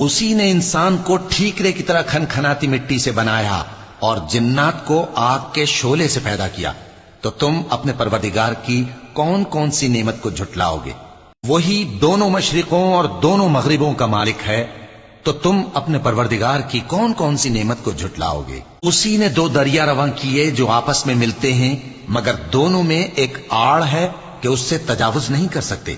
اسی نے انسان کو ٹھیکرے کی طرح کھنکھناتی مٹی سے بنایا اور جنات کو آگ کے شعلے سے پیدا کیا، تو تم اپنے پروردگار کی کون کون سی نعمت کو جھٹلاؤ گے؟ وہی دونوں مشرقوں اور دونوں مغربوں کا مالک ہے، تو تم اپنے پروردگار کی کون کون سی نعمت کو جھٹلاؤ گے؟ اسی نے دو دریا رواں کیے جو آپس میں ملتے ہیں، مگر دونوں میں ایک آڑ ہے کہ اس سے تجاوز نہیں کر سکتے،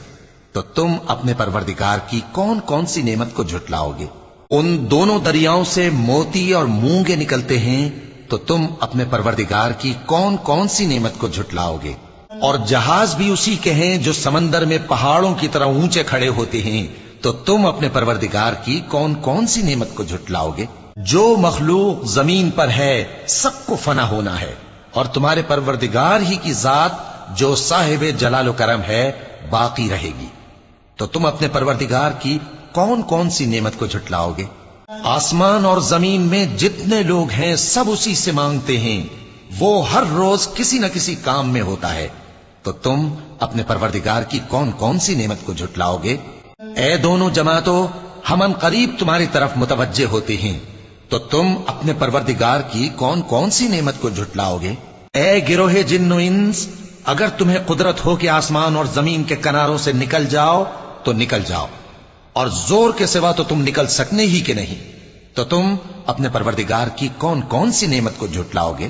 تو تم اپنے پروردگار کی کون کون سی نعمت کو جھٹلاؤ گے؟ ان دونوں دریاؤں سے موتی اور مونگے نکلتے ہیں، تو تم اپنے پروردگار کی کون کون سی نعمت کو جھٹلاؤ گے؟ اور جہاز بھی اسی کے ہیں جو سمندر میں پہاڑوں کی طرح اونچے کھڑے ہوتے ہیں، تو تم اپنے پروردگار کی کون کون سی نعمت کو جھٹلاؤ گے؟ جو مخلوق زمین پر ہے سب کو فنا ہونا ہے، اور تمہارے پروردگار ہی کی ذات جو صاحب جلال و کرم ہے باقی رہے گی، تو تم اپنے پروردگار کی کون کون سی نعمت کو جھٹلاؤ گے؟ آسمان اور زمین میں جتنے لوگ ہیں سب اسی سے مانگتے ہیں، وہ ہر روز کسی نہ کسی کام میں ہوتا ہے، تو تم اپنے پروردگار کی کون کون سی نعمت کو جھٹلاؤ گے؟ اے دونوں جماعتوں، ہم ان قریب تمہاری طرف متوجہ ہوتے ہیں، تو تم اپنے پروردگار کی کون کون سی نعمت کو جھٹلاؤ گے؟ اے گروہ جن و انس، اگر تمہیں قدرت ہو کہ آسمان اور زمین کے کناروں سے نکل جاؤ تو نکل جاؤ، اور زور کے سوا تو تم نکل سکنے ہی کہ نہیں، تو تم اپنے پروردگار کی کون کون سی نعمت کو جھٹلاؤ گے؟